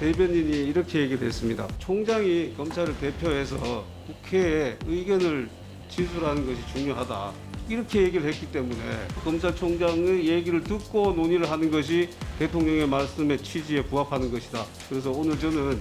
대변인이 이렇게 얘기를 했습니다. 총장이 검찰을 대표해서 국회에 의견을 진술하는 것이 중요하다. 이렇게 얘기를 했기 때문에 검찰총장의 얘기를 듣고 논의를 하는 것이 대통령의 말씀의 취지에 부합하는 것이다. 그래서 오늘 저는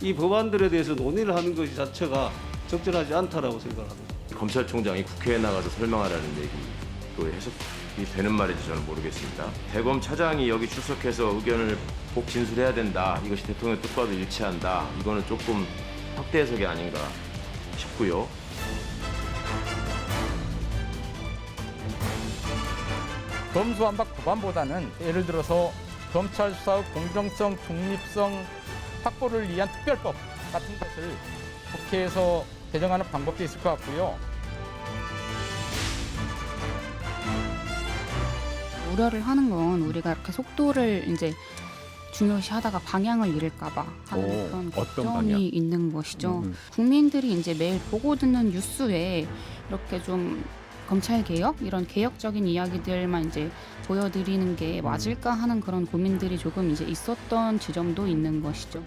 이 법안들에 대해서 논의를 하는 것이 자체가 적절하지 않다라고 생각합니다. 검찰총장이 국회에 나가서 설명하라는 얘기도 해석이 되는 말인지 저는 모르겠습니다. 대검 차장이 여기 출석해서 의견을 꼭 진술해야 된다. 이것이 대통령 뜻과도 일치한다. 이거는 조금 확대 해석이 아닌가 싶고요. 검수완박 법안보다는 예를 들어서 검찰 수사의 공정성, 중립성 확보를 위한 특별법 같은 것을 국회에서 개정하는 방법도 있을 것 같고요. 우려를 하는 건 우리가 이렇게 속도를 이제 중요시하다가 방향을 잃을까봐 하는 그런 어떤 방향? 걱정이 있는 것이죠. 국민들이 이제 매일 보고 듣는 뉴스에 이렇게 좀 검찰 개혁 이런 개혁적인 이야기들만 이제 보여드리는 게 맞을까 하는 그런 고민들이 조금 이제 있었던 지점도 있는 것이죠.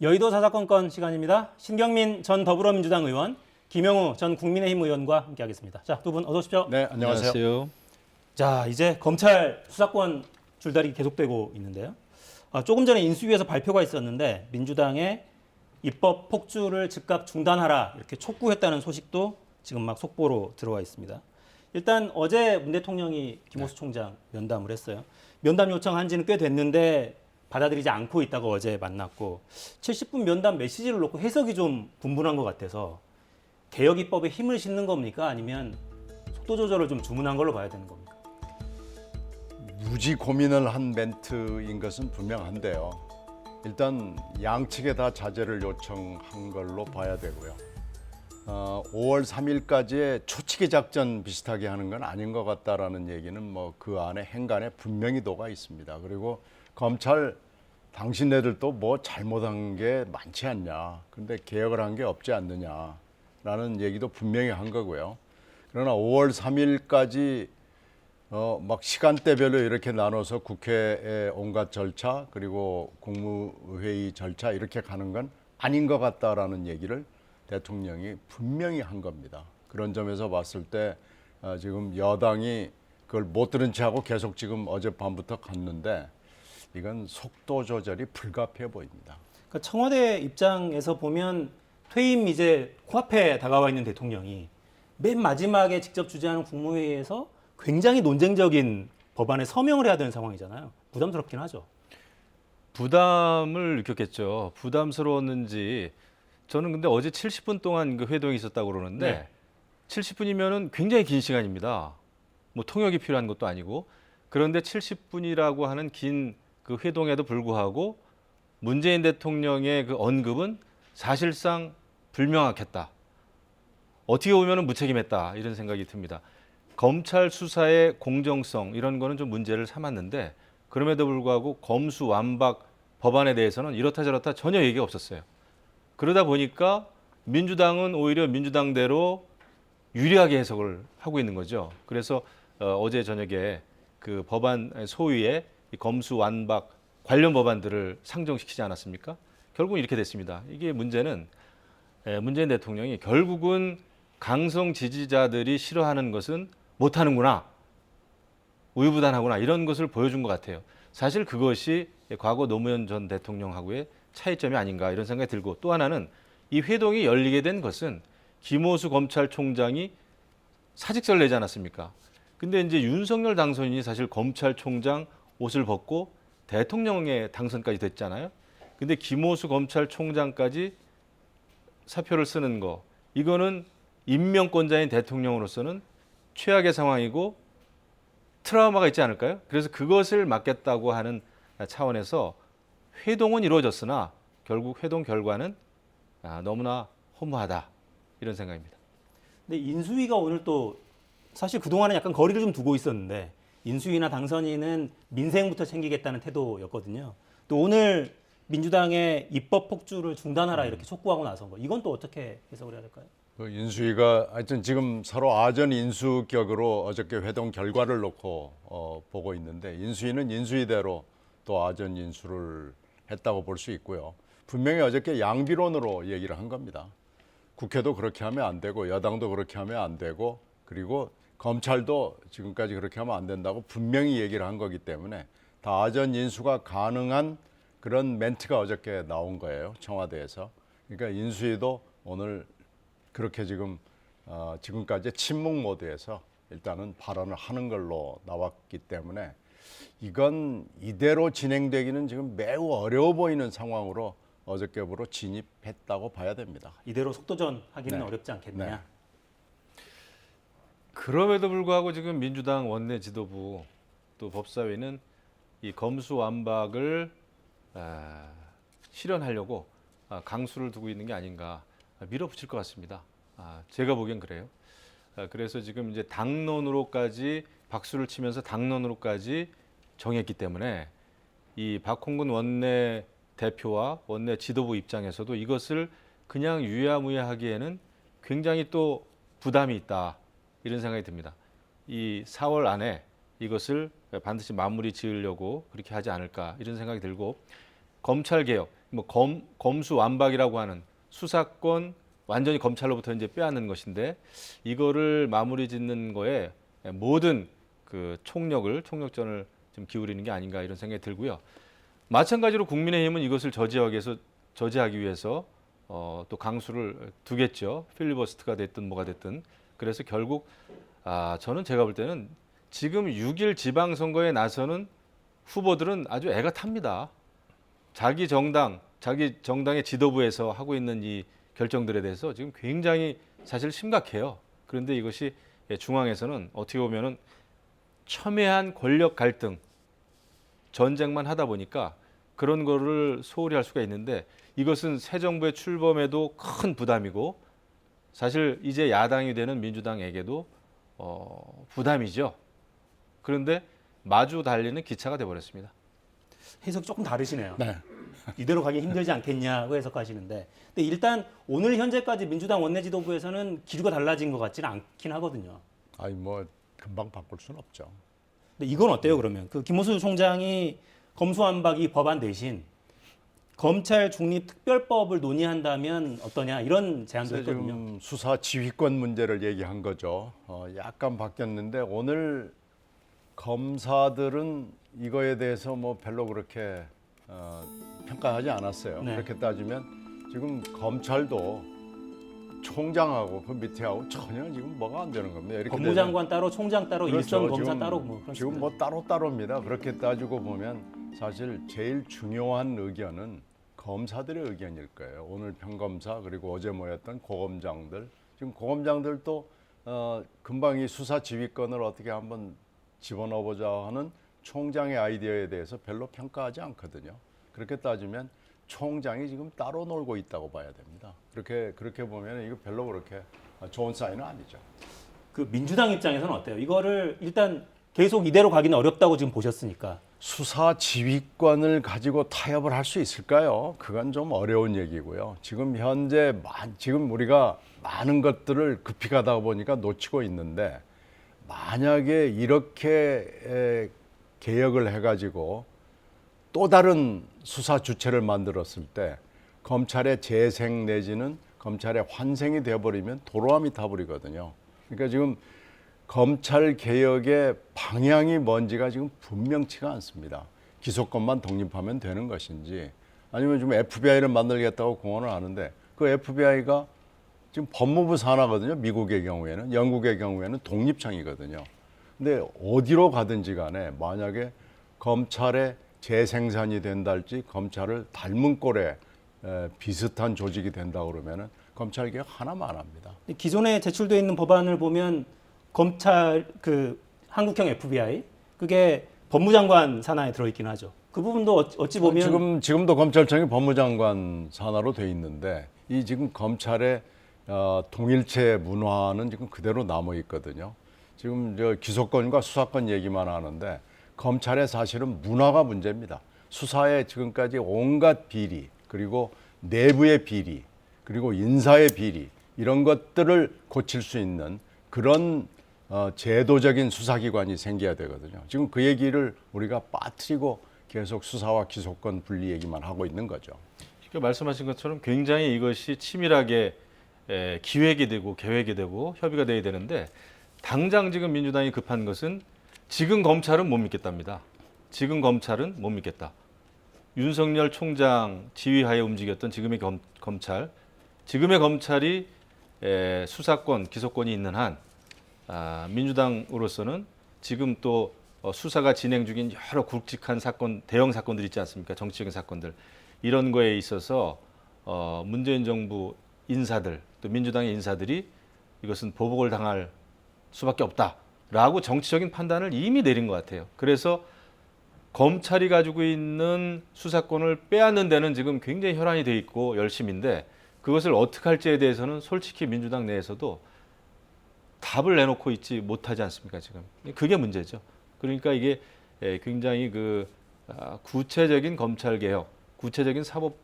여의도 사사건건 시간입니다. 신경민 전 더불어민주당 의원, 김영우 전 국민의힘 의원과 함께하겠습니다. 자, 두 분 어서 오십시오. 네, 안녕하세요. 자, 이제 검찰 수사권 줄다리기 계속되고 있는데요. 조금 전에 인수위에서 발표가 있었는데 민주당의 입법 폭주를 즉각 중단하라 이렇게 촉구했다는 소식도 지금 막 속보로 들어와 있습니다. 일단 어제 문 대통령이 김호수 총장 면담을 했어요. 면담 요청한 지는 꽤 됐는데 받아들이지 않고 있다가 어제 만났고 70분 면담 메시지를 놓고 해석이 좀 분분한 것 같아서 개혁 입법에 힘을 싣는 겁니까? 아니면 속도 조절을 좀 주문한 걸로 봐야 되는 겁니까? 무지 고민을 한 멘트인 것은 분명한데요. 일단 양측에 다 자제를 요청한 걸로 봐야 되고요. 5월 3일까지의 초치기 작전 비슷하게 하는 건 아닌 것 같다라는 얘기는 뭐 그 안에 행간에 분명히 녹아 있습니다. 그리고 검찰 당신네들도 뭐 잘못한 게 많지 않냐. 근데 개혁을 한 게 없지 않느냐라는 얘기도 분명히 한 거고요. 그러나 5월 3일까지 막 시간대별로 이렇게 나눠서 국회의 온갖 절차 그리고 국무회의 절차 이렇게 가는 건 아닌 것 같다라는 얘기를 대통령이 분명히 한 겁니다. 그런 점에서 봤을 때 지금 여당이 그걸 못 들은 채하고 계속 지금 어젯밤부터 갔는데 이건 속도 조절이 불가피해 보입니다. 그러니까 청와대 입장에서 보면 퇴임 이제 코앞에 다가와 있는 대통령이 맨 마지막에 직접 주재하는 국무회의에서 굉장히 논쟁적인 법안에 서명을 해야 되는 상황이잖아요. 부담스럽긴 하죠. 부담을 느꼈겠죠. 부담스러웠는지 저는 근데 어제 70분 동안 그 회동이 있었다고 그러는데 네. 70분이면은 굉장히 긴 시간입니다. 뭐 통역이 필요한 것도 아니고 그런데 70분이라고 하는 긴 그 회동에도 불구하고 문재인 대통령의 그 언급은 사실상 불명확했다. 어떻게 보면은 무책임했다 이런 생각이 듭니다. 검찰 수사의 공정성 이런 거는 좀 문제를 삼았는데 그럼에도 불구하고 검수완박 법안에 대해서는 이렇다 저렇다 전혀 얘기가 없었어요. 그러다 보니까 민주당은 오히려 민주당대로 유리하게 해석을 하고 있는 거죠. 그래서 어제 저녁에 그 법안 소위에 이 검수완박 관련 법안들을 상정시키지 않았습니까? 결국 이렇게 됐습니다. 이게 문제는 문재인 대통령이 결국은 강성 지지자들이 싫어하는 것은 못하는구나, 우유부단하구나 이런 것을 보여준 것 같아요. 사실 그것이 과거 노무현 전 대통령하고의 차이점이 아닌가 이런 생각이 들고 또 하나는 이 회동이 열리게 된 것은 김호수 검찰총장이 사직서를 내지 않았습니까? 근데 이제 윤석열 당선인이 사실 검찰총장 옷을 벗고 대통령의 당선까지 됐잖아요. 근데 김호수 검찰총장까지 사표를 쓰는 거 이거는 임명권자인 대통령으로서는 최악의 상황이고 트라우마가 있지 않을까요? 그래서 그것을 막겠다고 하는 차원에서 회동은 이루어졌으나 결국 회동 결과는 너무나 허무하다 이런 생각입니다. 근데 인수위가 오늘 또 사실 그동안은 약간 거리를 좀 두고 있었는데 인수위나 당선인은 민생부터 챙기겠다는 태도였거든요. 또 오늘 민주당의 입법 폭주를 중단하라 이렇게 촉구하고 나선 거. 이건 또 어떻게 해석을 해야 될까요? 그 인수위가 하여튼 지금 서로 아전 인수격으로 어저께 회동 결과를 놓고 보고 있는데 인수위는 인수위대로 또 아전 인수를 했다고 볼 수 있고요. 분명히 어저께 양비론으로 얘기를 한 겁니다. 국회도 그렇게 하면 안 되고 여당도 그렇게 하면 안 되고 그리고 검찰도 지금까지 그렇게 하면 안 된다고 분명히 얘기를 한 거기 때문에 다 아전 인수가 가능한 그런 멘트가 어저께 나온 거예요. 청와대에서. 그러니까 인수위도 오늘 그렇게 지금까지 침묵 모드에서 일단은 발언을 하는 걸로 나왔기 때문에 이건 이대로 진행되기는 지금 매우 어려워 보이는 상황으로 어저께부로 진입했다고 봐야 됩니다. 이대로 속도전 하기는 네. 어렵지 않겠느냐. 네. 그럼에도 불구하고 지금 민주당 원내 지도부 또 법사위는 이 검수완박을 실현하려고 강수를 두고 있는 게 아닌가 밀어붙일 것 같습니다. 제가 보기엔 그래요. 그래서 지금 이제 당론으로까지 박수를 치면서 당론으로까지 정했기 때문에 이 박홍근 원내 대표와 원내 지도부 입장에서도 이것을 그냥 유야무야하기에는 굉장히 또 부담이 있다 이런 생각이 듭니다. 이 4월 안에 이것을 반드시 마무리 지으려고 그렇게 하지 않을까 이런 생각이 들고 검찰 개혁, 검수완박이라고 하는 수사권 완전히 검찰로부터 이제 빼앗는 것인데 이거를 마무리 짓는 거에 모든 그 총력전을 좀 기울이는 게 아닌가 이런 생각이 들고요. 마찬가지로 국민의힘은 이것을 저지하기 위해서 또 강수를 두겠죠. 필리버스트가 됐든 뭐가 됐든. 그래서 결국 저는 제가 볼 때는 지금 6일 지방선거에 나서는 후보들은 아주 애가 탑니다. 자기 정당의 지도부에서 하고 있는 이 결정들에 대해서 지금 굉장히 사실 심각해요. 그런데 이것이 중앙에서는 어떻게 보면은 첨예한 권력 갈등, 전쟁만 하다 보니까 그런 거를 소홀히 할 수가 있는데 이것은 새 정부의 출범에도 큰 부담이고 사실 이제 야당이 되는 민주당에게도 부담이죠. 그런데 마주 달리는 기차가 돼버렸습니다. 해석이 조금 다르시네요. 네. 이대로 가기 힘들지 않겠냐고 해석하시는데, 근데 일단 오늘 현재까지 민주당 원내 지도부에서는 기류가 달라진 것 같지는 않긴 하거든요. 아니 뭐 금방 바꿀 수는 없죠. 근데 이건 어때요 그러면? 그 김호수 총장이 검수완박이 법안 대신 검찰 중립특별법을 논의한다면 어떠냐 이런 제안도 그래서 했거든요. 지금 수사 지휘권 문제를 얘기한 거죠. 약간 바뀌었는데 오늘 검사들은 이거에 대해서 뭐 별로 그렇게 평가하지 않았어요. 네. 그렇게 따지면 지금 검찰도 총장하고 그 밑에하고 전혀 지금 뭐가 안 되는 겁니다. 이렇게 법무장관 따로, 총장 따로, 그렇죠. 일선 검사 지금- 따로 뭐 그렇습니다. 지금 뭐 따로따로입니다. 그렇게 따지고 보면 사실 제일 중요한 의견은 검사들의 의견일 거예요. 오늘 평검사 그리고 어제 모였던 고검장들 지금 고검장들도 금방 이 수사 지휘권을 어떻게 한번 집어넣어보자 하는 총장의 아이디어에 대해서 별로 평가하지 않거든요. 그렇게 따지면 총장이 지금 따로 놀고 있다고 봐야 됩니다. 그렇게 보면 이거 별로 그렇게 좋은 사인은 아니죠. 그 민주당 입장에서는 어때요? 이거를 일단 계속 이대로 가기는 어렵다고 지금 보셨으니까. 수사 지휘권을 가지고 타협을 할 수 있을까요? 그건 좀 어려운 얘기고요. 지금 현재 지금 우리가 많은 것들을 급히 가다 보니까 놓치고 있는데 만약에 이렇게 개혁을 해가지고 또 다른 수사 주체를 만들었을 때 검찰의 재생 내지는 검찰의 환생이 되어버리면 도로함이 타버리거든요. 그러니까 지금 검찰 개혁의 방향이 뭔지가 지금 분명치가 않습니다. 기소권만 독립하면 되는 것인지 아니면 지금 FBI를 만들겠다고 공언을 하는데 그 FBI가 지금 법무부 산하거든요. 미국의 경우에는, 영국의 경우에는 독립청이거든요. 근데 어디로 가든지 간에 만약에 검찰의 재생산이 된다 할지 검찰을 닮은 꼴에 비슷한 조직이 된다 그러면은 검찰 개혁 하나만 합니다. 기존에 제출돼 있는 법안을 보면 검찰 그 한국형 FBI 그게 법무장관 산하에 들어있긴 하죠. 그 부분도 어찌 보면 지금도 검찰청이 법무장관 산하로 돼 있는데 이 지금 검찰의 동일체 문화는 지금 그대로 남아 있거든요. 지금 기소권과 수사권 얘기만 하는데 검찰의 사실은 문화가 문제입니다. 수사의 지금까지 온갖 비리, 그리고 내부의 비리, 그리고 인사의 비리 이런 것들을 고칠 수 있는 그런 제도적인 수사기관이 생겨야 되거든요. 지금 그 얘기를 우리가 빠뜨리고 계속 수사와 기소권 분리 얘기만 하고 있는 거죠. 그러니까 말씀하신 것처럼 굉장히 이것이 치밀하게 기획이 되고 계획이 되고 협의가 돼야 되는데 당장 지금 민주당이 급한 것은 지금 검찰은 못 믿겠답니다. 지금 검찰은 못 믿겠다. 윤석열 총장 지휘하에 움직였던 지금의 검찰, 지금의 검찰이 수사권, 기소권이 있는 한 민주당으로서는 지금 또 수사가 진행 중인 여러 굵직한 사건, 대형 사건들 있지 않습니까? 정치적인 사건들. 이런 거에 있어서 문재인 정부 인사들, 또 민주당의 인사들이 이것은 보복을 당할 수밖에 없다라고 정치적인 판단을 이미 내린 것 같아요. 그래서 검찰이 가지고 있는 수사권을 빼앗는 데는 지금 굉장히 혈안이 돼 있고 열심인데 그것을 어떻게 할지에 대해서는 솔직히 민주당 내에서도 답을 내놓고 있지 못하지 않습니까, 지금. 그게 문제죠. 그러니까 이게 굉장히 구체적인 검찰 개혁, 구체적인 사법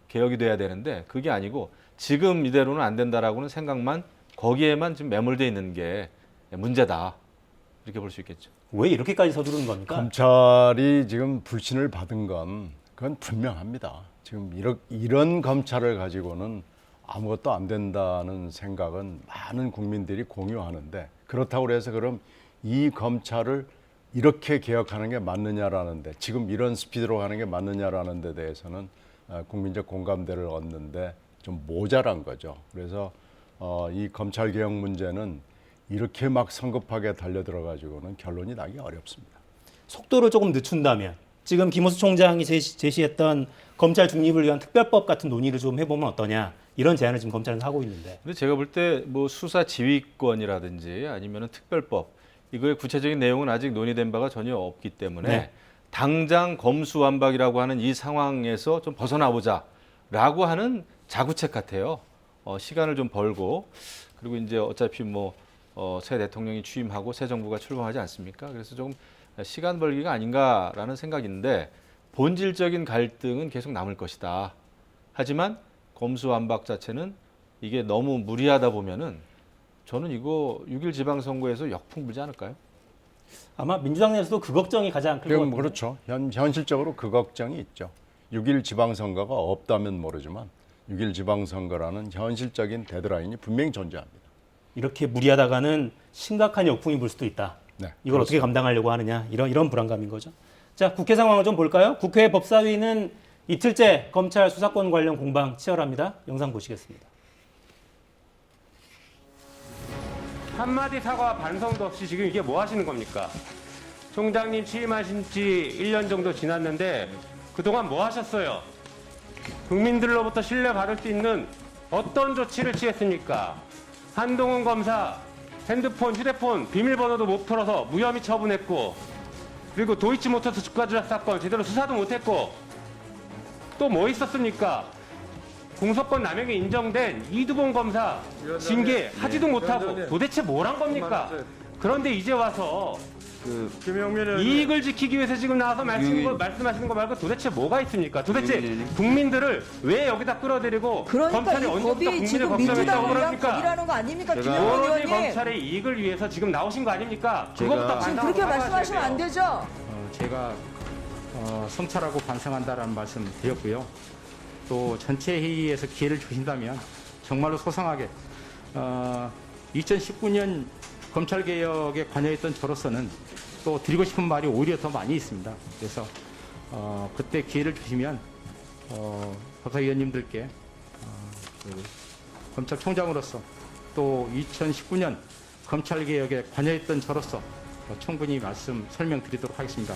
개혁이 돼야 되는데 그게 아니고 지금 이대로는 안 된다라고는 생각만 거기에만 지금 매몰돼 있는 게 문제다. 이렇게 볼 수 있겠죠. 왜 이렇게까지 서두르는 겁니까? 검찰이 지금 불신을 받은 건 그건 분명합니다. 지금 이런 검찰을 가지고는 아무것도 안 된다는 생각은 많은 국민들이 공유하는데 그렇다고 해서 그럼 이 검찰을 이렇게 개혁하는 게 맞느냐라는데 지금 이런 스피드로 가는 게 맞느냐라는 데 대해서는 국민적 공감대를 얻는데 좀 모자란 거죠. 그래서 이 검찰 개혁 문제는 이렇게 막 성급하게 달려들어 가지고는 결론이 나기 어렵습니다. 속도를 조금 늦춘다면 지금 김호수 총장이 제시했던 검찰 중립을 위한 특별법 같은 논의를 좀 해보면 어떠냐 이런 제안을 지금 검찰은 하고 있는데. 근데 제가 볼 때 뭐 수사 지휘권이라든지 아니면은 특별법 이거의 구체적인 내용은 아직 논의된 바가 전혀 없기 때문에 네. 당장 검수완박이라고 하는 이 상황에서 좀 벗어나 보자라고 하는 자구책 같아요. 시간을 좀 벌고 그리고 이제 어차피 새 대통령이 취임하고 새 정부가 출범하지 않습니까? 그래서 조금 시간 벌기가 아닌가라는 생각인데 본질적인 갈등은 계속 남을 것이다. 하지만 검수완박 자체는 이게 너무 무리하다 보면은 저는 이거 6.1 지방선거에서 역풍 불지 않을까요? 아마 민주당 내에서도 그 걱정이 가장 클 것 같아요. 그렇죠. 현실적으로 그 걱정이 있죠. 6.1 지방선거가 없다면 모르지만 6.1 지방선거라는 현실적인 데드라인이 분명히 존재합니다. 이렇게 무리하다가는 심각한 역풍이 불 수도 있다. 네, 이걸 어떻게 감당하려고 하느냐 이런 불안감인 거죠. 자, 국회 상황을 좀 볼까요? 국회 법사위는 이틀째 검찰 수사권 관련 공방 치열합니다. 영상 보시겠습니다. 한마디 사과와 반성도 없이 지금 이게 뭐 하시는 겁니까? 총장님 취임하신 지 1년 정도 지났는데 그동안 뭐 하셨어요? 국민들로부터 신뢰받을 수 있는 어떤 조치를 취했습니까? 한동훈 검사 핸드폰, 휴대폰 비밀번호도 못 풀어서 무혐의 처분했고 그리고 도이치모터스 주가 조작 사건 제대로 수사도 못했고 또 뭐 있었습니까? 공소권 남용이 인정된 이두봉 검사 징계 하지도 못하고 도대체 뭘 한 겁니까? 그런데 이제 와서 이익을 지키기 위해서 지금 나와서 말씀하시는 거 말고 도대체 뭐가 있습니까? 도대체 국민들을 왜 여기다 끌어들이고 그러니까 검찰이 이 언제부터 법이 국민을 지금 걱정했다고 민주당을 위한 그럽니까? 법이라는 거 아닙니까? 김영원 오로지 의원님 검찰의 이익을 위해서 지금 나오신 거 아닙니까? 그거부터 지금 반성하고 그렇게 사과하셔야 말씀하시면 안 돼요. 되죠. 제가 성찰하고 반성한다라는 말씀 드렸고요. 또 전체 회의에서 기회를 주신다면 정말로 소상하게 2019년 검찰개혁에 관여했던 저로서는 또 드리고 싶은 말이 오히려 더 많이 있습니다. 그래서 그때 기회를 주시면 법사위원님들께 검찰총장으로서 또 2019년 검찰개혁에 관여했던 저로서 충분히 말씀 설명드리도록 하겠습니다.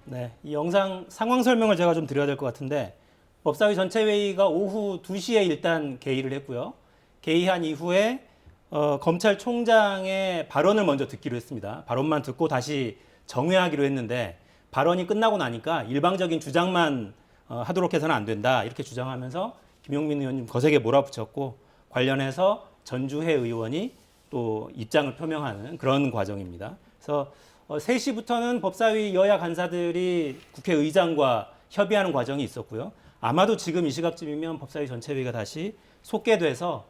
네, 이 영상 상황 설명을 제가 좀 드려야 될 것 같은데 법사위 전체 회의가 오후 2시에 일단 개의를 했고요. 개의한 이후에 검찰총장의 발언을 먼저 듣기로 했습니다. 발언만 듣고 다시 정회하기로 했는데 발언이 끝나고 나니까 일방적인 주장만 하도록 해서는 안 된다 이렇게 주장하면서 김용민 의원님 거세게 몰아붙였고 관련해서 전주회 의원이 또 입장을 표명하는 그런 과정입니다. 그래서 3시부터는 법사위 여야 간사들이 국회의장과 협의하는 과정이 있었고요. 아마도 지금 이 시각쯤이면 법사위 전체회의가 다시 속개돼서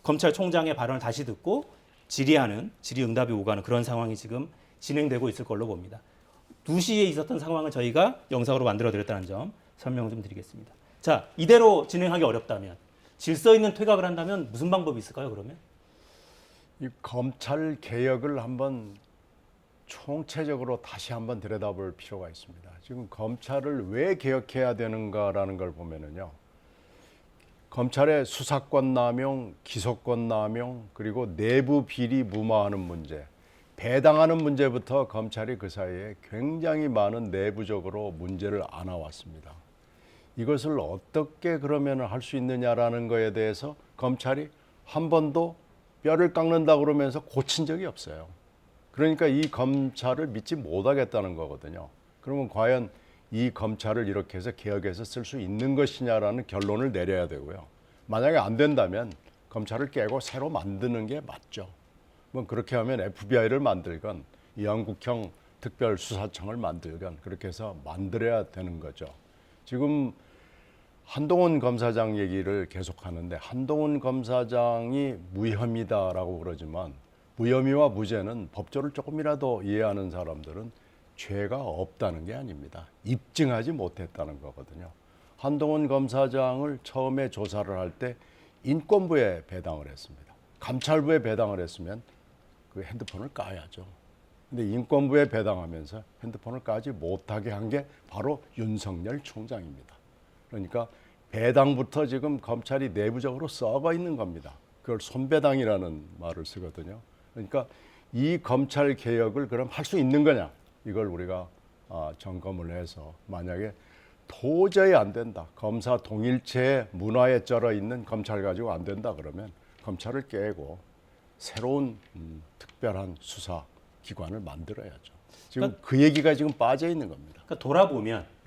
검찰총장의 발언을 다시 듣고 질의응답이 오가는 그런 상황이 지금 진행되고 있을 걸로 봅니다. 2시에 있었던 상황을 저희가 영상으로 만들어드렸다는 점 설명 좀 드리겠습니다. 자, 이대로 진행하기 어렵다면, 질서 있는 퇴각을 한다면 무슨 방법이 있을까요, 그러면? 이 검찰 개혁을 한번 총체적으로 다시 한번 들여다볼 필요가 있습니다. 지금 검찰을 왜 개혁해야 되는가라는 걸 보면은요. 검찰의 수사권 남용, 기소권 남용, 그리고 내부 비리 무마하는 문제, 배당하는 문제부터 검찰이 그 사이에 굉장히 많은 내부적으로 문제를 안아왔습니다. 이것을 어떻게 그러면 할 수 있느냐라는 거에 대해서 검찰이 한 번도 뼈를 깎는다 그러면서 고친 적이 없어요. 그러니까 이 검찰을 믿지 못하겠다는 거거든요. 그러면 과연 이 검찰을 이렇게 해서 개혁해서 쓸 수 있는 것이냐라는 결론을 내려야 되고요. 만약에 안 된다면 검찰을 깨고 새로 만드는 게 맞죠. 뭐 그렇게 하면 FBI를 만들건 영국형 특별수사청을 만들건 그렇게 해서 만들어야 되는 거죠. 지금 한동훈 검사장 얘기를 계속하는데 한동훈 검사장이 무혐의다라고 그러지만 무혐의와 무죄는 법조를 조금이라도 이해하는 사람들은 죄가 없다는 게 아닙니다. 입증하지 못했다는 거거든요. 한동훈 검사장을 처음에 조사를 할 때 인권부에 배당을 했습니다. 감찰부에 배당을 했으면 그 핸드폰을 까야죠. 근데 인권부에 배당하면서 핸드폰을 까지 못하게 한 게 바로 윤석열 총장입니다. 그러니까 배당부터 지금 검찰이 내부적으로 썩어 있는 겁니다. 그걸 손배당이라는 말을 쓰거든요. 그러니까 이 검찰 개혁을 그럼 할 수 있는 거냐? 이걸 우리가 점검을 해서 만약에 도저히 안 된다. 검사 동일체의 문화에 쩔어 있는 검찰 가지고 안 된다 그러면 검찰을 깨고 새로운 특별한 수사 기관을 만들어야죠. 지금 그 얘기가 지금 빠져 있는 겁니다. 그러니까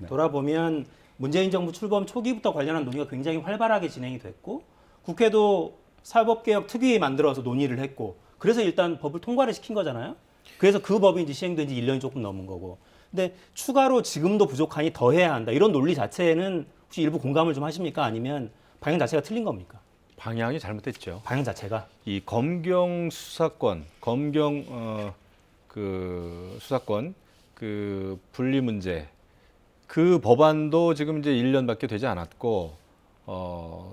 돌아보면 문재인 정부 출범 초기부터 관련한 논의가 굉장히 활발하게 진행이 됐고 국회도 사법개혁 특위 만들어서 논의를 했고 그래서 일단 법을 통과를 시킨 거잖아요. 그래서 그 법이 이제 시행된 지 1년이 조금 넘은 거고. 근데 추가로 지금도 부족하니 더 해야 한다. 이런 논리 자체는 혹시 일부 공감을 좀 하십니까? 아니면 방향 자체가 틀린 겁니까? 방향이 잘못됐죠. 방향 자체가. 이 검경 수사권, 수사권 그 분리 문제 그 법안도 지금 이제 1년밖에 되지 않았고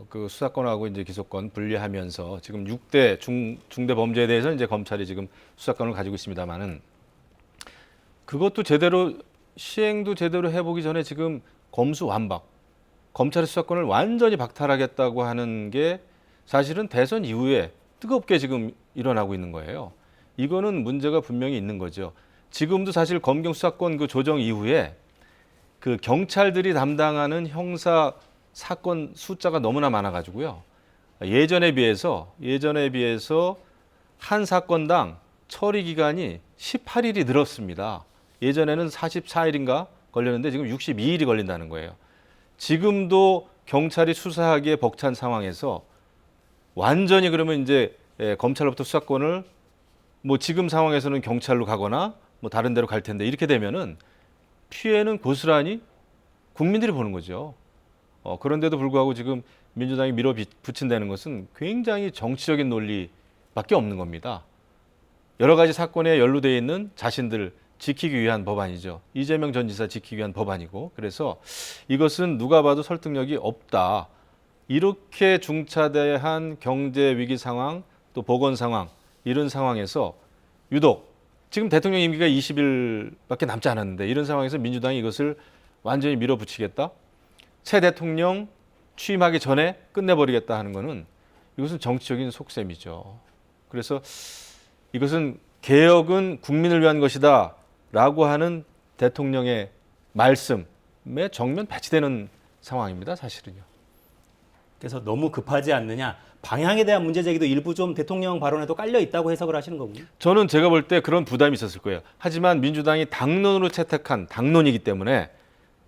그 수사권하고 이제 기소권 분리하면서 지금 6대 중대 범죄에 대해서 이제 검찰이 지금 수사권을 가지고 있습니다만은 그것도 제대로 시행도 제대로 해보기 전에 지금 검수완박, 검찰의 수사권을 완전히 박탈하겠다고 하는 게 사실은 대선 이후에 뜨겁게 지금 일어나고 있는 거예요. 이거는 문제가 분명히 있는 거죠. 지금도 사실 검경 수사권 그 조정 이후에 그 경찰들이 담당하는 형사 사건 숫자가 너무나 많아가지고요. 예전에 비해서 한 사건당 처리 기간이 18일이 늘었습니다. 예전에는 44일인가 걸렸는데 지금 62일이 걸린다는 거예요. 지금도 경찰이 수사하기에 벅찬 상황에서 완전히 그러면 이제 검찰로부터 수사권을 뭐 지금 상황에서는 경찰로 가거나 뭐 다른 데로 갈 텐데 이렇게 되면은 피해는 고스란히 국민들이 보는 거죠. 그런데도 불구하고 지금 민주당이 밀어붙인다는 것은 굉장히 정치적인 논리밖에 없는 겁니다. 여러 가지 사건에 연루되어 있는 자신들 지키기 위한 법안이죠. 이재명 전 지사 지키기 위한 법안이고 그래서 이것은 누가 봐도 설득력이 없다. 이렇게 중차대한 경제 위기 상황 또 보건 상황 이런 상황에서 유독 지금 대통령 임기가 20일밖에 남지 않았는데 이런 상황에서 민주당이 이것을 완전히 밀어붙이겠다. 새 대통령 취임하기 전에 끝내버리겠다 하는 것은 이것은 정치적인 속셈이죠. 그래서 이것은 개혁은 국민을 위한 것이다 라고 하는 대통령의 말씀에 정면 배치되는 상황입니다. 사실은요. 그래서 너무 급하지 않느냐. 방향에 대한 문제 제기도 일부 좀 대통령 발언에도 깔려 있다고 해석을 하시는 거군요. 저는 제가 볼 때 그런 부담이 있었을 거예요. 하지만 민주당이 당론으로 채택한 당론이기 때문에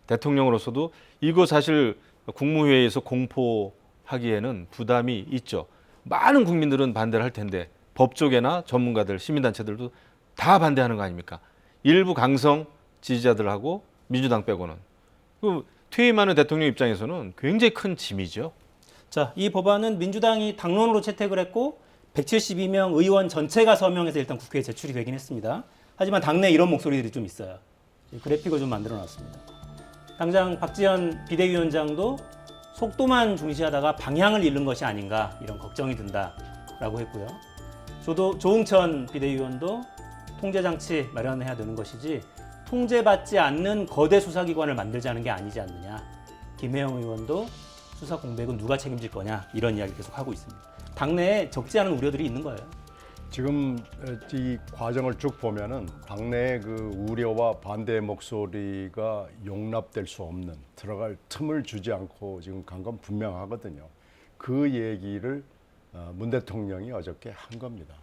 대통령으로서도 이거 사실 국무회의에서 공포하기에는 부담이 있죠. 많은 국민들은 반대를 할 텐데 법조계나 전문가들, 시민단체들도 다 반대하는 거 아닙니까? 일부 강성 지지자들하고 민주당 빼고는. 그 퇴임하는 대통령 입장에서는 굉장히 큰 짐이죠. 자, 이 법안은 민주당이 당론으로 채택을 했고 172명 의원 전체가 서명해서 일단 국회에 제출이 되긴 했습니다. 하지만 당내에 이런 목소리들이 좀 있어요. 그래픽을 좀 만들어놨습니다. 당장 박지원 비대위원장도 속도만 중시하다가 방향을 잃는 것이 아닌가 이런 걱정이 든다라고 했고요. 조응천 비대위원도 통제장치 마련해야 되는 것이지 통제받지 않는 거대 수사기관을 만들자는 게 아니지 않느냐. 김혜영 의원도 수사 공백은 누가 책임질 거냐 이런 이야기 계속 하고 있습니다. 당내에 적지 않은 우려들이 있는 거예요. 지금 이 과정을 쭉 보면은 당내의 그 우려와 반대의 목소리가 용납될 수 없는, 들어갈 틈을 주지 않고 지금 간 건 분명하거든요. 그 얘기를 문 대통령이 어저께 한 겁니다.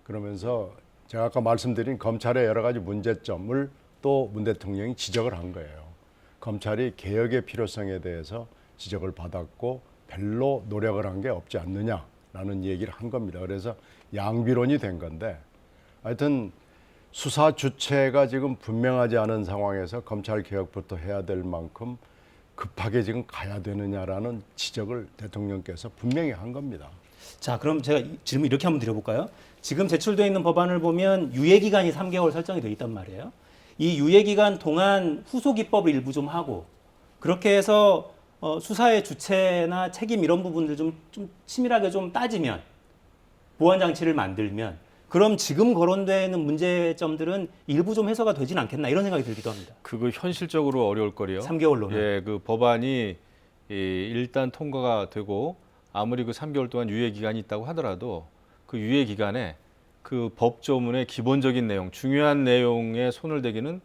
그러면서 제가 아까 말씀드린 검찰의 여러 가지 문제점을 또 문 대통령이 지적을 한 거예요. 검찰이 개혁의 필요성에 대해서 지적을 받았고 별로 노력을 한 게 없지 않느냐라는 얘기를 한 겁니다. 그래서 양비론이 된 건데, 하여튼 수사 주체가 지금 분명하지 않은 상황에서 검찰 개혁부터 해야 될 만큼 급하게 지금 가야 되느냐라는 지적을 대통령께서 분명히 한 겁니다. 자, 그럼 제가 질문 이렇게 한번 드려볼까요? 지금 제출되어 있는 법안을 보면 유예기간이 3개월 설정이 되어 있단 말이에요. 이 유예기간 동안 후속 입법을 일부 좀 하고 그렇게 해서 수사의 주체나 책임 이런 부분들 좀 치밀하게 좀 따지면 보완 장치를 만들면 그럼 지금 거론되는 문제점들은 일부 좀 해소가 되진 않겠나 이런 생각이 들기도 합니다. 그거 현실적으로 어려울 거리요. 3개월로는. 예, 그 법안이 일단 통과가 되고 아무리 그 3개월 동안 유예 기간이 있다고 하더라도 그 유예 기간에 그 법조문의 기본적인 내용, 중요한 내용에 손을 대기는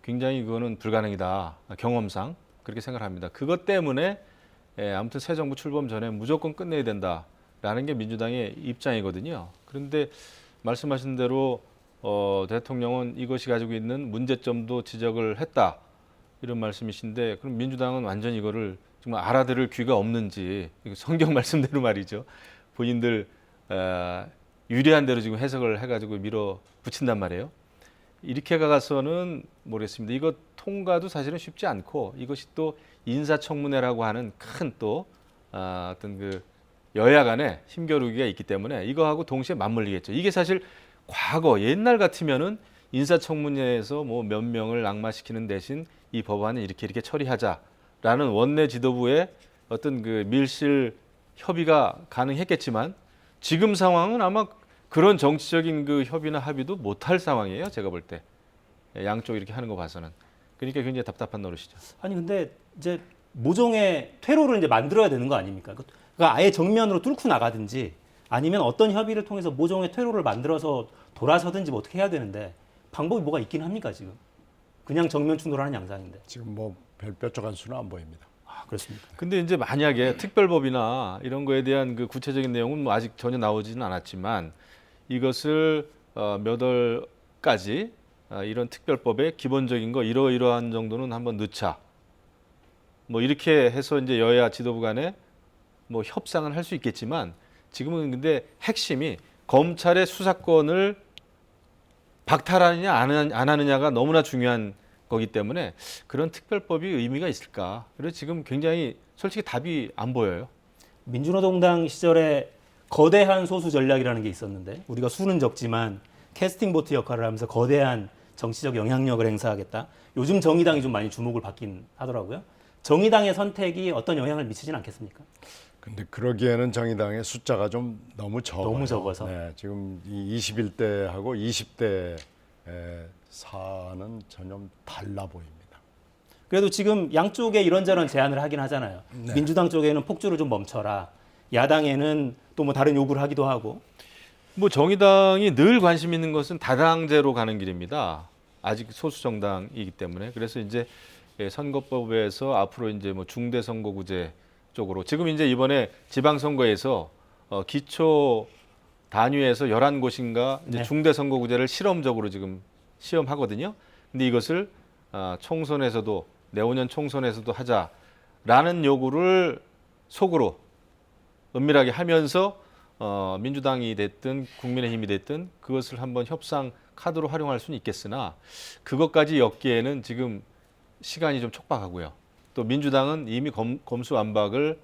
굉장히 그거는 불가능이다. 경험상 그렇게 생각합니다. 그것 때문에 아무튼 새 정부 출범 전에 무조건 끝내야 된다라는 게 민주당의 입장이거든요. 그런데 말씀하신 대로 대통령은 이것이 가지고 있는 문제점도 지적을 했다 이런 말씀이신데, 그럼 민주당은 완전히 이거를 정말 알아들을 귀가 없는지, 성경 말씀대로 말이죠. 본인들 유리한 대로 지금 해석을 해가지고 밀어붙인단 말이에요. 이렇게 가서는 모르겠습니다. 이거 통과도 사실은 쉽지 않고 이것이 또 인사청문회라고 하는 큰 또 어떤 그 여야 간의 힘겨루기가 있기 때문에 이거하고 동시에 맞물리겠죠. 이게 사실 과거 옛날 같으면은 인사청문회에서 뭐 몇 명을 낙마시키는 대신 이 법안을 이렇게 처리하자라는 원내 지도부의 어떤 그 밀실 협의가 가능했겠지만 지금 상황은 아마 그런 정치적인 그 협의나 합의도 못할 상황이에요. 제가 볼 때 양쪽 이렇게 하는 거 봐서는. 그러니까 굉장히 답답한 노릇이죠. 아니 근데 이제 모종의 퇴로를 이제 만들어야 되는 거 아닙니까? 그러니까 아예 정면으로 뚫고 나가든지 아니면 어떤 협의를 통해서 모종의 퇴로를 만들어서 돌아서든지 뭐 어떻게 해야 되는데 방법이 뭐가 있긴 합니까 지금? 그냥 정면 충돌하는 양상인데. 지금 뭐 별 뾰족한 수는 안 보입니다. 아, 그렇습니까? 근데 이제 만약에 특별법이나 이런 거에 대한 그 구체적인 내용은 뭐 아직 전혀 나오지는 않았지만 이것을 몇 월까지 이런 특별법의 기본적인 거 이러이러한 정도는 한번 넣자. 뭐 이렇게 해서 이제 여야 지도부 간에 뭐 협상은 할 수 있겠지만 지금은 근데 핵심이 검찰의 수사권을 박탈하느냐 안 하느냐가 너무나 중요한 거기 때문에 그런 특별법이 의미가 있을까? 그래서 지금 굉장히 솔직히 답이 안 보여요. 민주노동당 시절에 거대한 소수 전략이라는 게 있었는데 우리가 수는 적지만 캐스팅 보트 역할을 하면서 거대한 정치적 영향력을 행사하겠다. 요즘 정의당이 좀 많이 주목을 받긴 하더라고요. 정의당의 선택이 어떤 영향을 미치진 않겠습니까? 근데 그러기에는 정의당의 숫자가 좀 너무 적어요. 너무 적어서. 네, 지금 이 21대하고 20대 사는 전혀 달라 보입니다. 그래도 지금 양쪽에 이런저런 제안을 하긴 하잖아요. 네. 민주당 쪽에는 폭주를 좀 멈춰라. 야당에는 또 뭐 다른 요구를 하기도 하고. 뭐 정의당이 늘 관심 있는 것은 다당제로 가는 길입니다. 아직 소수 정당이기 때문에. 그래서 이제 선거법에서 앞으로 이제 뭐 중대선거구제 쪽으로 지금 이제 이번에 지방선거에서 기초 단위에서 11곳인가 이제 네. 중대선거구제를 실험적으로 지금 시험하거든요. 근데 이것을 총선에서도 내후년 총선에서도 하자라는 요구를 속으로 은밀하게 하면서 민주당이 됐든 국민의힘이 됐든 그것을 한번 협상 카드로 활용할 수는 있겠으나 그것까지 엮기에는 지금 시간이 좀 촉박하고요. 또 민주당은 이미 검수완박을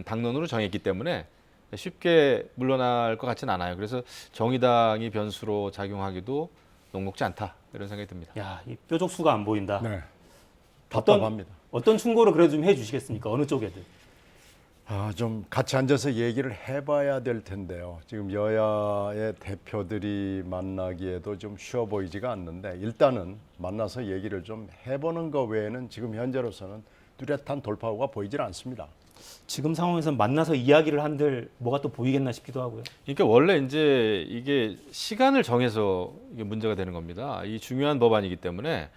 당론으로 정했기 때문에 쉽게 물러날 것 같지는 않아요. 그래서 정의당이 변수로 작용하기도 녹록지 않다 이런 생각이 듭니다. 야, 이 뾰족수가 안 보인다. 네. 답답합니다. 어떤 충고를 그래도 좀 해주시겠습니까? 어느 쪽에든. 좀 같이 앉아서 얘기를 해봐야 될 텐데요. 지금 여야의 대표들이 만나기에도 좀 쉬워 보이지가 않는데 일단은 만나서 얘기를 좀 해보는 것 외에는 지금 현재로서는 뚜렷한 돌파구가 보이질 않습니다. 지금 상황에서 만나서 이야기를 한들 뭐가 또 보이겠나 싶기도 하고요. 그러니까 원래 이제 이게 시간을 정해서 이게 문제가 되는 겁니다. 이 중요한 법안이기 때문에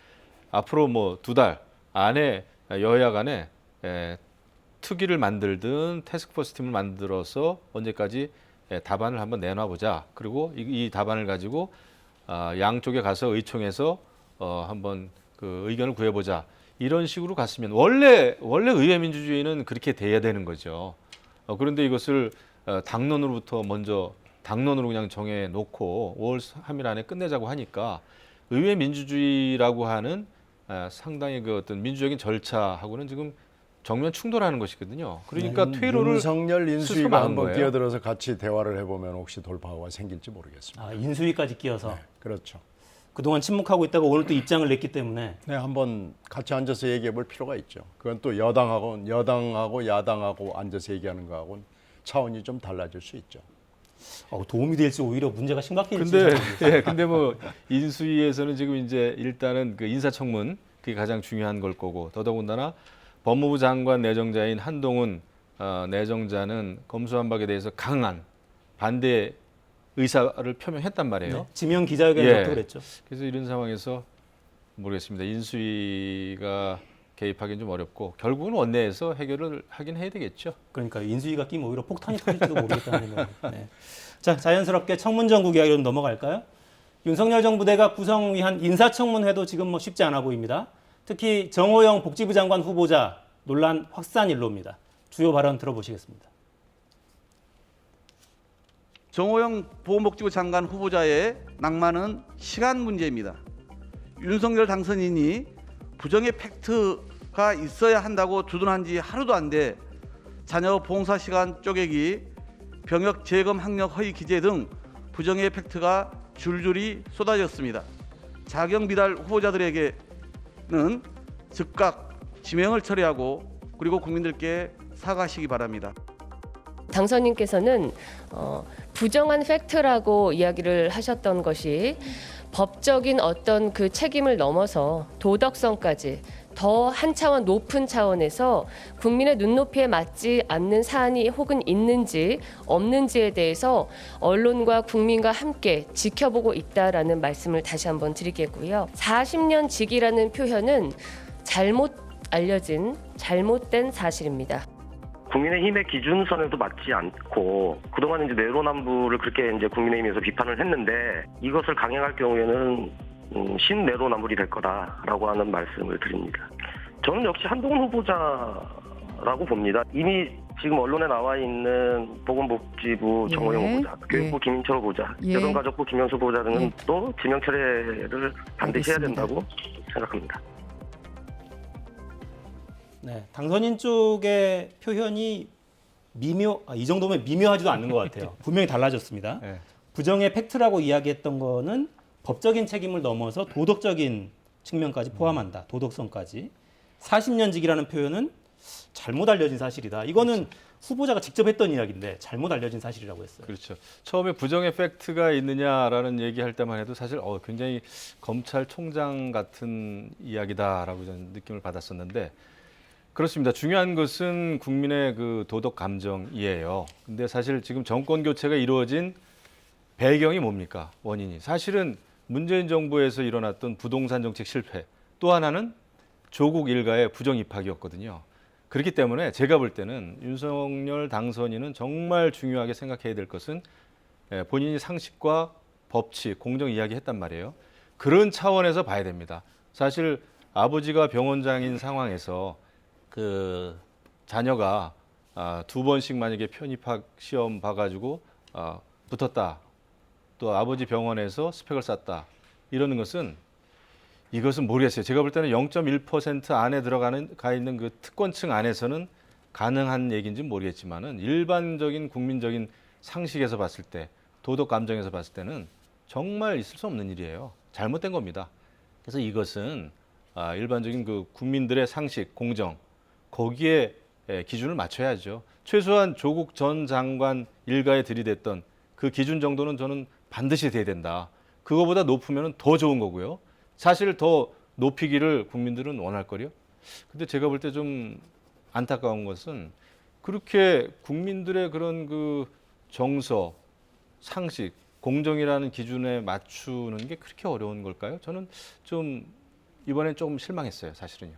앞으로 뭐 2달 안에 여야 간에 특위를 만들든 태스크포스 팀을 만들어서 언제까지 답안을 한번 내놔보자. 그리고 이 답안을 가지고 양쪽에 가서 의총에서 한번 그 의견을 구해보자. 이런 식으로 갔으면 원래 의회 민주주의는 그렇게 돼야 되는 거죠. 그런데 이것을 당론으로부터 먼저 당론으로 그냥 정해 놓고 5월 3일 안에 끝내자고 하니까 의회 민주주의라고 하는 상당히 그 어떤 민주적인 절차하고는 지금 정면 충돌하는 것이거든요. 그러니까 퇴로를 윤석열 스스로 인수위가 막은 한번 거예요. 끼어들어서 같이 대화를 해보면 혹시 돌파구가 생길지 모르겠습니다. 인수위까지 끼어서 네, 그렇죠. 그동안 침묵하고 있다가 오늘 또 입장을 냈기 때문에 네, 한번 같이 앉아서 얘기해 볼 필요가 있죠. 그건 또 여당하고 야당하고 앉아서 얘기하는 거하고는 차원이 좀 달라질 수 있죠. 도움이 될지 오히려 문제가 심각해질지. 근데 뭐 인수위에서는 지금 이제 일단은 그 인사청문 그게 가장 중요한 걸 거고 더더군다나 법무부 장관 내정자인 한동훈 내정자는 검수완박에 대해서 강한 반대 의사를 표명했단 말이에요. 네, 지명 기자회견에서도 그랬죠. 그래서 이런 상황에서 모르겠습니다. 인수위가 개입하기는 좀 어렵고 결국은 원내에서 해결을 하긴 해야 되겠죠. 그러니까 인수위가 끼면 오히려 폭탄이 터질지도 모르겠다는 생각. 네. 자, 자연스럽게 청문정국 이야기로 넘어갈까요? 윤석열 정부대가 구성 위한 인사청문회도 지금 뭐 쉽지 않아 보입니다. 특히 정호영 복지부 장관 후보자 논란 확산 일로입니다. 주요 발언 들어보시겠습니다. 정호영 보건복지부 장관 후보자의 낭만은 시간 문제입니다. 윤석열 당선인이 부정의 팩트가 있어야 한다고 주둔한 지 하루도 안 돼 자녀 봉사 시간 쪼개기, 병역 재검 학력 허위 기재 등 부정의 팩트가 줄줄이 쏟아졌습니다. 자격 미달 후보자들에게는 즉각 지명을 처리하고 그리고 국민들께 사과하시기 바랍니다. 당선인께서는 부정한 팩트라고 이야기를 하셨던 것이 법적인 어떤 그 책임을 넘어서 도덕성까지 더 한 차원 높은 차원에서 국민의 눈높이에 맞지 않는 사안이 혹은 있는지 없는지에 대해서 언론과 국민과 함께 지켜보고 있다라는 말씀을 다시 한번 드리겠고요. 40년 직이라는 표현은 잘못 알려진 잘못된 사실입니다. 국민의힘의 기준선에도 맞지 않고 그동안 이제 내로남불을 그렇게 이제 국민의힘에서 비판을 했는데 이것을 강행할 경우에는 신내로남불이 될 거다라고 하는 말씀을 드립니다. 저는 역시 한동훈 후보자라고 봅니다. 이미 지금 언론에 나와 있는 보건복지부 정호영 후보자, 교육부 김인철 후보자, 여성가족부 김영수 후보자 등은 또 지명 철회를 반드시 해야 된다고 생각합니다. 네, 당선인 쪽의 표현이 이 정도면 미묘하지도 않는 것 같아요. 분명히 달라졌습니다. 네. 부정의 팩트라고 이야기했던 거는 법적인 책임을 넘어서 도덕적인 측면까지 포함한다. 도덕성까지. 40년직이라는 표현은 잘못 알려진 사실이다. 이거는 그렇죠. 후보자가 직접 했던 이야기인데 잘못 알려진 사실이라고 했어요. 그렇죠. 처음에 부정의 팩트가 있느냐라는 얘기할 때만 해도 사실 굉장히 검찰총장 같은 이야기다라고 저는 느낌을 받았었는데 그렇습니다. 중요한 것은 국민의 그 도덕 감정이에요. 근데 사실 지금 정권 교체가 이루어진 배경이 뭡니까? 원인이. 사실은 문재인 정부에서 일어났던 부동산 정책 실패. 또 하나는 조국 일가의 부정 입학이었거든요. 그렇기 때문에 제가 볼 때는 윤석열 당선인은 정말 중요하게 생각해야 될 것은 본인이 상식과 법치, 공정 이야기했단 말이에요. 그런 차원에서 봐야 됩니다. 사실 아버지가 병원장인 상황에서 그 자녀가 2번씩 만약에 편입학 시험 봐가지고 붙었다. 또 아버지 병원에서 스펙을 쌓다 이러는 것은 이것은 모르겠어요. 제가 볼 때는 0.1% 안에 가 있는 그 특권층 안에서는 가능한 얘기인지 모르겠지만은 일반적인 국민적인 상식에서 봤을 때, 도덕 감정에서 봤을 때는 정말 있을 수 없는 일이에요. 잘못된 겁니다. 그래서 이것은 일반적인 그 국민들의 상식, 공정 거기에 기준을 맞춰야죠. 최소한 조국 전 장관 일가에 들이댔던 그 기준 정도는 저는 반드시 돼야 된다. 그거보다 높으면 더 좋은 거고요. 사실 더 높이기를 국민들은 원할 거요. 근데 제가 볼 때 좀 안타까운 것은 그렇게 국민들의 그런 그 정서, 상식, 공정이라는 기준에 맞추는 게 그렇게 어려운 걸까요? 저는 좀 이번엔 조금 실망했어요, 사실은요.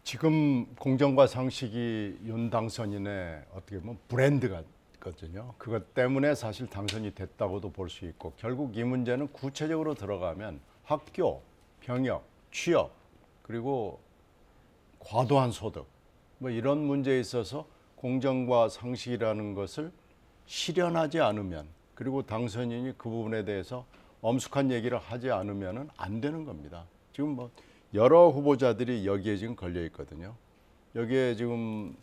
지금 공정과 상식이 윤 당선인의 어떻게 보면 브랜드거든요. 그것 때문에 사실 당선이 됐다고도 볼 수 있고, 결국 이 문제는 구체적으로 들어가면 학교, 병역, 취업, 그리고 과도한 소득, 뭐 이런 문제에 있어서 공정과 상식이라는 것을 실현하지 않으면, 그리고 당선인이 그 부분에 대해서 엄숙한 얘기를 하지 않으면 안 되는 겁니다. 지금 뭐 여러 후보자들이 여기에 지금 걸려 있거든요. 여기에 지금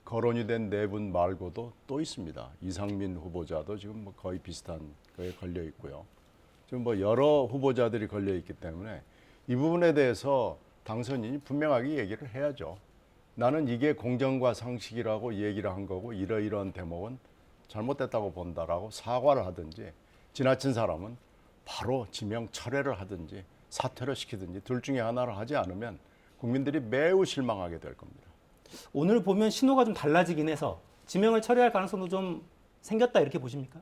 거론이 된 네 분 말고도 또 있습니다. 이상민 후보자도 지금 뭐 거의 비슷한 거에 걸려 있고요. 지금 뭐 여러 후보자들이 걸려 있기 때문에 이 부분에 대해서 당선인이 분명하게 얘기를 해야죠. 나는 이게 공정과 상식이라고 얘기를 한 거고 이러이러한 대목은 잘못됐다고 본다라고 사과를 하든지, 지나친 사람은 바로 지명 철회를 하든지 사퇴를 시키든지 둘 중에 하나를 하지 않으면 국민들이 매우 실망하게 될 겁니다. 오늘 보면 신호가 좀 달라지긴 해서 지명을 철회할 가능성도 좀 생겼다 이렇게 보십니까?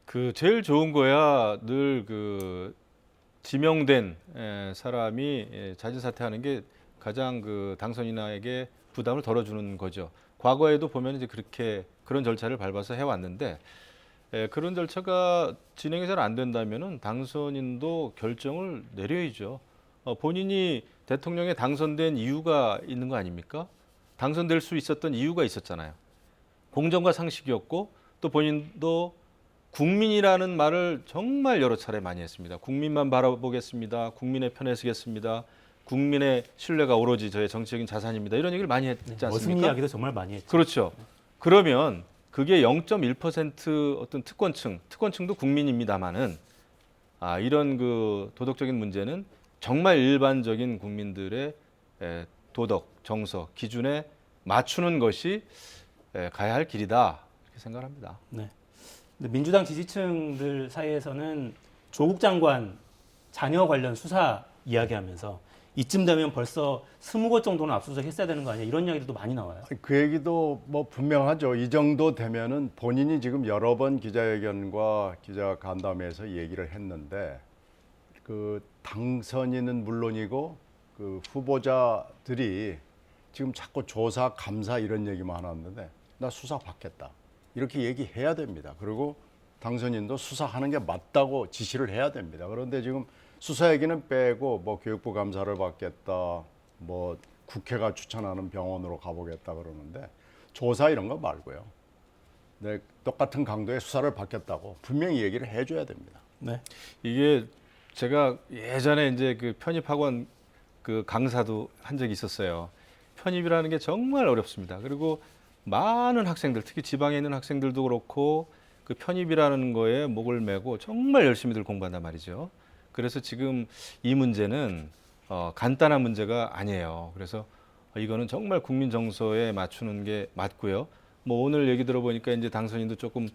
그 제일 좋은 거야 늘 그 지명된 사람이 자진 사퇴하는 게 가장 그 당선인에게 부담을 덜어주는 거죠. 과거에도 보면 이제 그런 절차를 밟아서 해왔는데 그런 절차가 진행이 잘 안 된다면은 당선인도 결정을 내려야죠. 본인이 대통령에 당선된 이유가 있는 거 아닙니까? 당선될 수 있었던 이유가 있었잖아요. 공정과 상식이었고 또 본인도 국민이라는 말을 정말 여러 차례 많이 했습니다. 국민만 바라보겠습니다. 국민의 편에 서겠습니다. 국민의 신뢰가 오로지 저의 정치적인 자산입니다. 이런 얘기를 많이 했지 않습니까? 머슴 이야기도 정말 많이 했죠. 그렇죠. 그러면 그게 0.1% 어떤 특권층도 국민입니다만은 이런 그 도덕적인 문제는 정말 일반적인 국민들의 도덕, 정서, 기준에 맞추는 것이 가야 할 길이다 이렇게 생각합니다. 네. 근데 민주당 지지층들 사이에서는 조국 장관 자녀 관련 수사 이야기하면서 이쯤 되면 벌써 20곳 정도는 압수수색 했어야 되는 거 아니야? 이런 이야기도 많이 나와요. 그 얘기도 뭐 분명하죠. 이 정도 되면은 본인이 지금 여러 번 기자회견과 기자 간담회에서 얘기를 했는데, 그 당선인은 물론이고 그 후보자들이 지금 자꾸 조사, 감사 이런 얘기만 하는데 나 수사 받겠다 이렇게 얘기해야 됩니다. 그리고 당선인도 수사하는 게 맞다고 지시를 해야 됩니다. 그런데 지금 수사 얘기는 빼고 뭐 교육부 감사를 받겠다, 뭐 국회가 추천하는 병원으로 가보겠다 그러는데 조사 이런 거 말고요. 네, 똑같은 강도의 수사를 받겠다고 분명히 얘기를 해줘야 됩니다. 네. 이게 제가 예전에 이제 그 편입학원 그 강사도 한 적이 있었어요. 편입이라는 게 정말 어렵습니다. 그리고 많은 학생들, 특히 지방에 있는 학생들도 그렇고 그 편입이라는 거에 목을 메고 정말 열심히들 공부한단 말이죠. 그래서 지금 이 문제는 간단한 문제가 아니에요. 그래서 이거는 정말 국민 정서에 맞추는 게 맞고요. 뭐 오늘 얘기 들어보니까 이제 당선인도 조금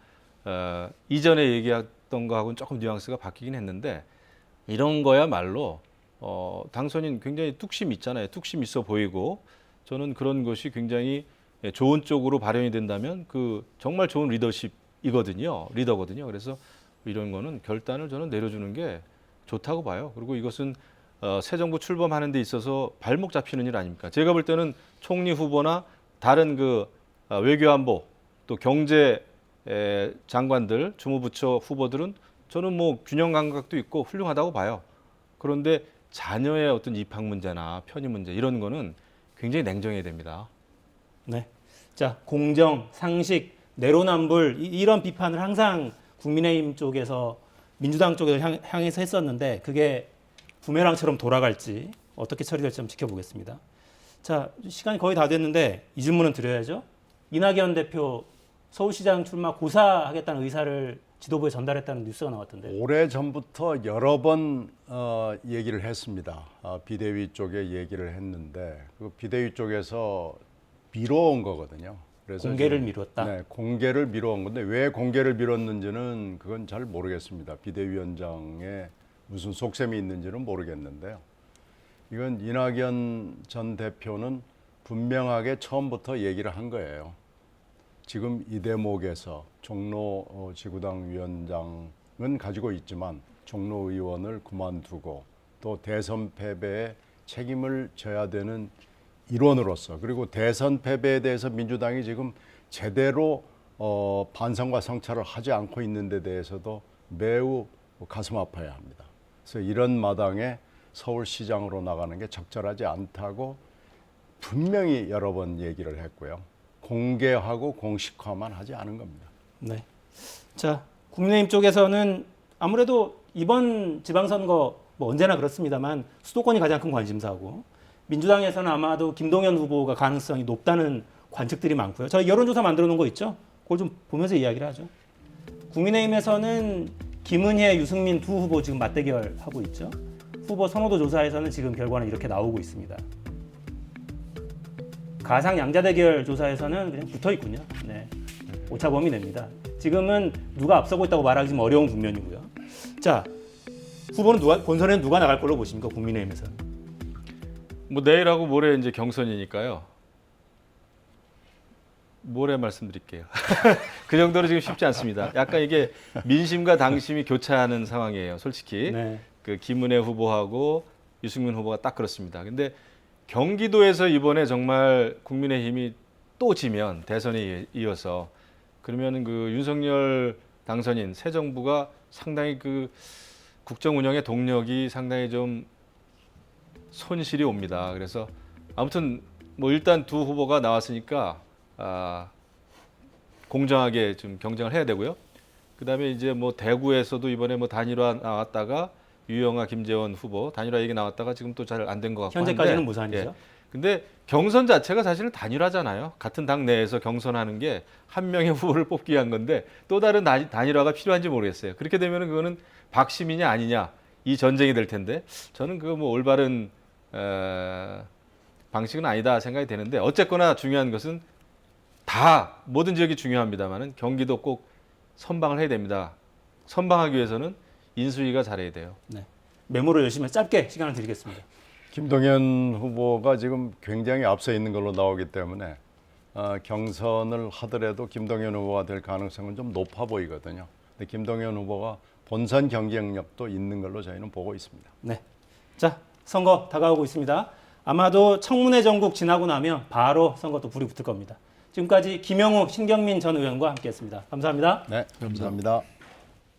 이전에 얘기했던 거하고는 조금 뉘앙스가 바뀌긴 했는데 이런 거야말로 당선인 굉장히 뚝심 있잖아요. 뚝심 있어 보이고 저는 그런 것이 굉장히 좋은 쪽으로 발현이 된다면 그 정말 좋은 리더거든요. 그래서 이런 거는 결단을 저는 내려주는 게 좋다고 봐요. 그리고 이것은 새 정부 출범하는 데 있어서 발목 잡히는 일 아닙니까? 제가 볼 때는 총리 후보나 다른 그 외교안보 또 경제 장관들, 주무부처 후보들은 저는 뭐 균형 감각도 있고 훌륭하다고 봐요. 그런데 자녀의 어떤 입학 문제나 편입 문제 이런 거는 굉장히 냉정해야 됩니다. 네. 자, 공정, 상식, 내로남불 이런 비판을 항상 국민의힘 쪽에서 민주당 쪽에서 향해서 했었는데 그게 부메랑처럼 돌아갈지 어떻게 처리될지 한번 지켜보겠습니다. 자, 시간이 거의 다 됐는데 이 질문은 드려야죠. 이낙연 대표 서울시장 출마 고사하겠다는 의사를 지도부에 전달했다는 뉴스가 나왔던데. 오래전부터 여러 번 얘기를 했습니다. 비대위 쪽에 얘기를 했는데 그 비대위 쪽에서 미뤄온 거거든요. 그래서 공개를 지금, 미뤘다? 네, 공개를 미뤄온 건데 왜 공개를 미뤘는지는 그건 잘 모르겠습니다. 비대위원장에 무슨 속셈이 있는지는 모르겠는데요. 이건 이낙연 전 대표는 분명하게 처음부터 얘기를 한 거예요. 지금 이 대목에서 종로 지구당 위원장은 가지고 있지만 종로 의원을 그만두고 또 대선 패배에 책임을 져야 되는 일원으로서 그리고 대선 패배에 대해서 민주당이 지금 제대로 반성과 성찰을 하지 않고 있는 데 대해서도 매우 가슴 아파야 합니다. 그래서 이런 마당에 서울시장으로 나가는 게 적절하지 않다고 분명히 여러 번 얘기를 했고요. 공개하고 공식화만 하지 않은 겁니다. 네. 자, 국민의힘 쪽에서는 아무래도 이번 지방선거 뭐 언제나 그렇습니다만 수도권이 가장 큰 관심사고 민주당에서는 아마도 김동연 후보가 가능성이 높다는 관측들이 많고요. 저희 여론조사 만들어 놓은 거 있죠? 그걸 좀 보면서 이야기를 하죠. 국민의힘에서는 김은혜, 유승민 두 후보 지금 맞대결하고 있죠. 후보 선호도 조사에서는 지금 결과는 이렇게 나오고 있습니다. 가상 양자 대결 조사에서는 그냥 붙어 있군요. 네. 오차범위 냅니다. 지금은 누가 앞서고 있다고 말하기 좀 어려운 국면이고요. 자, 후보는 본선에는 누가 나갈 걸로 보십니까? 국민의힘에서는. 뭐 내일하고 모레 이제 경선이니까요. 모레 말씀드릴게요. 그 정도로 지금 쉽지 않습니다. 약간 이게 민심과 당심이 교차하는 상황이에요. 솔직히 네. 그 김은혜 후보하고 유승민 후보가 딱 그렇습니다. 근데 경기도에서 이번에 정말 국민의힘이 또 지면 대선에 이어서 그러면 그 윤석열 당선인 새 정부가 상당히 그 국정 운영의 동력이 상당히 좀 손실이 옵니다. 그래서 아무튼 뭐 일단 두 후보가 나왔으니까 공정하게 좀 경쟁을 해야 되고요. 그다음에 이제 뭐 대구에서도 이번에 뭐 단일화 나왔다가 유영아, 김재원 후보 단일화 얘기 나왔다가 지금 또 잘 안 된 것 같고 현재까지는 한데, 무산이죠. 예. 근데 경선 자체가 사실은 단일화잖아요. 같은 당 내에서 경선하는 게 한 명의 후보를 뽑기 위한 건데 또 다른 단일화가 필요한지 모르겠어요. 그렇게 되면 그거는 박심이냐 아니냐 이 전쟁이 될 텐데 저는 그거 뭐 올바른 방식은 아니다 생각이 되는데 어쨌거나 중요한 것은 다 모든 지역이 중요합니다만은 경기도 꼭 선방을 해야 됩니다. 선방하기 위해서는 인수위가 잘해야 돼요. 네. 메모를 열심히 짧게 시간을 드리겠습니다. 김동연 후보가 지금 굉장히 앞서 있는 걸로 나오기 때문에 경선을 하더라도 김동연 후보가 될 가능성은 좀 높아 보이거든요. 근데 김동연 후보가 본선 경쟁력도 있는 걸로 저희는 보고 있습니다. 네. 자, 선거 다가오고 있습니다. 아마도 청문회 전국 지나고 나면 바로 선거 또 불이 붙을 겁니다. 지금까지 김영우, 신경민 전 의원과 함께했습니다. 감사합니다. 네, 감사합니다.